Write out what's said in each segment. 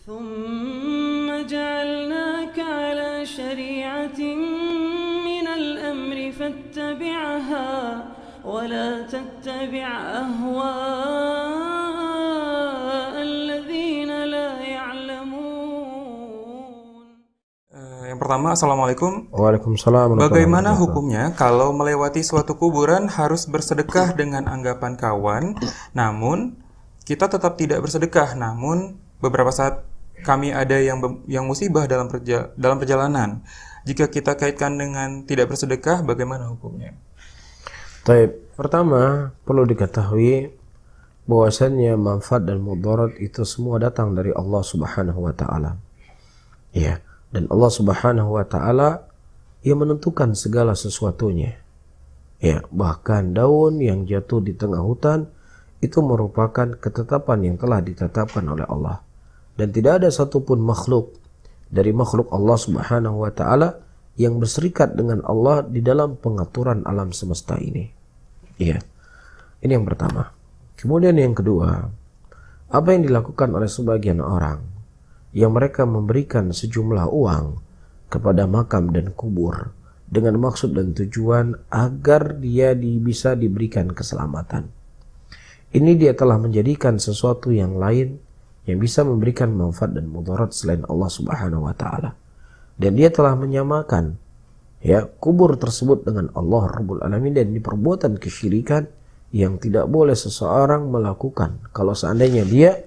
ثم جعلناك على شريعة من الأمر فاتبعها ولا تتبع أهواء الذين لا يعلمون. Yang pertama, Assalamualaikum. Waalaikumsalam. Bagaimana hukumnya kalau melewati suatu kuburan harus bersedekah dengan anggapan kawan, namun kita tetap tidak bersedekah, namun beberapa saat kami ada yang musibah dalam perjalanan. Jika kita kaitkan dengan tidak bersedekah, bagaimana hukumnya? Baik, pertama perlu diketahui bahwasannya manfaat dan mudarat itu semua datang dari Allah Subhanahu wa taala. Ya, dan Allah Subhanahu wa taala yang menentukan segala sesuatunya. Ya, bahkan daun yang jatuh di tengah hutan itu merupakan ketetapan yang telah ditetapkan oleh Allah. Dan tidak ada satupun makhluk dari makhluk Allah Subhanahu wa taala yang berserikat dengan Allah di dalam pengaturan alam semesta ini. Iya. Ini yang pertama. Kemudian yang kedua, apa yang dilakukan oleh sebagian orang yang mereka memberikan sejumlah uang kepada makam dan kubur dengan maksud dan tujuan agar dia bisa diberikan keselamatan. Ini dia telah menjadikan sesuatu yang lain yang bisa memberikan manfaat dan mudarat selain Allah Subhanahu wa taala. Dan dia telah menyamakan kubur tersebut dengan Allah Rabbul Alamin, dan ini perbuatan kesyirikan yang tidak boleh seseorang melakukan kalau seandainya dia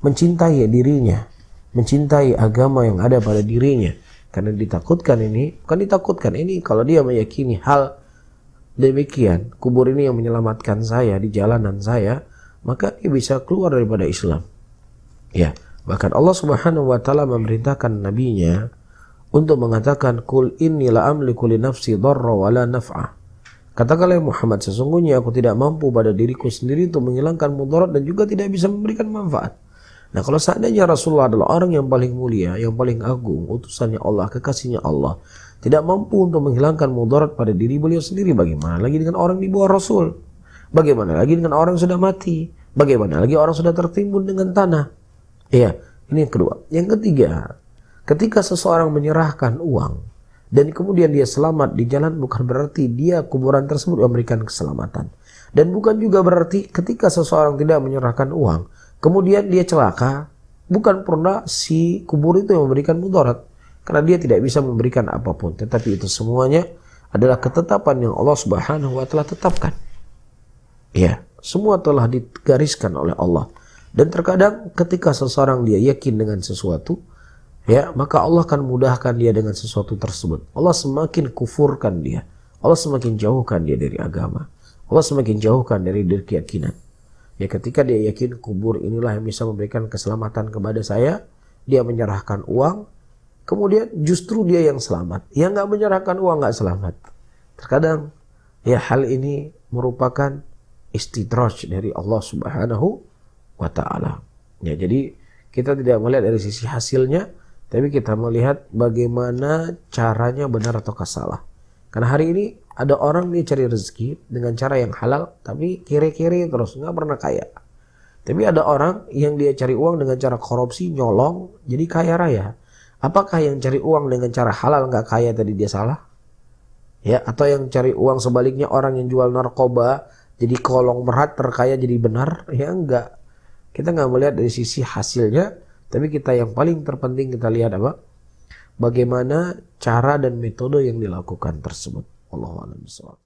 mencintai dirinya, mencintai agama yang ada pada dirinya. Karena bukan ini kalau dia meyakini hal demikian, kubur ini yang menyelamatkan saya di jalanan saya, maka dia bisa keluar daripada Islam. Ya, bahkan Allah Subhanahu wa taala memerintahkan nabinya untuk mengatakan qul inni la amliku li nafsi dharra wa la naf'a. Katakanlah Muhammad, sesungguhnya aku tidak mampu pada diriku sendiri untuk menghilangkan mudarat dan juga tidak bisa memberikan manfaat. Nah, kalau seandainya Rasulullah adalah orang yang paling mulia, yang paling agung, utusannya Allah, kekasihnya Allah, tidak mampu untuk menghilangkan mudarat pada diri beliau sendiri, bagaimana lagi dengan orang di bawah Rasul? Bagaimana lagi dengan orang yang sudah mati? Bagaimana lagi orang sudah tertimbun dengan tanah? Iya, ini yang kedua. Yang ketiga, ketika seseorang menyerahkan uang dan kemudian dia selamat di jalan, bukan berarti dia kuburan tersebut memberikan keselamatan. Dan bukan juga berarti ketika seseorang tidak menyerahkan uang, kemudian dia celaka, bukan pernah si kubur itu yang memberikan mudarat. Karena dia tidak bisa memberikan apapun. Tetapi itu semuanya adalah ketetapan yang Allah Subhanahu wa taala tetapkan. Ya, semua telah digariskan oleh Allah. Dan terkadang ketika seseorang dia yakin dengan sesuatu, maka Allah akan mudahkan dia dengan sesuatu tersebut. Allah semakin kufurkan dia. Allah semakin jauhkan dia dari agama. Allah semakin jauhkan dari keyakinan. Ya, ketika dia yakin kubur inilah yang bisa memberikan keselamatan kepada saya, dia menyerahkan uang, kemudian justru dia yang selamat. Yang nggak menyerahkan uang nggak selamat. Terkadang hal ini merupakan istidraj dari Allah Subhanahu wa ta'ala. Ya, jadi kita tidak melihat dari sisi hasilnya, tapi kita melihat bagaimana caranya benar ataukah salah. Karena hari ini ada orang dia cari rezeki dengan cara yang halal, tapi kiri-kiri terus, nggak pernah kaya. Tapi ada orang yang dia cari uang dengan cara korupsi, nyolong, jadi kaya raya. Apakah yang cari uang dengan cara halal nggak kaya tadi dia salah? Ya, atau yang cari uang sebaliknya, orang yang jual narkoba jadi kolong merat terkaya jadi benar? Ya enggak. Kita nggak melihat dari sisi hasilnya, tapi kita yang paling terpenting kita lihat apa? Bagaimana cara dan metode yang dilakukan tersebut. Wallahu a'lam bishawab.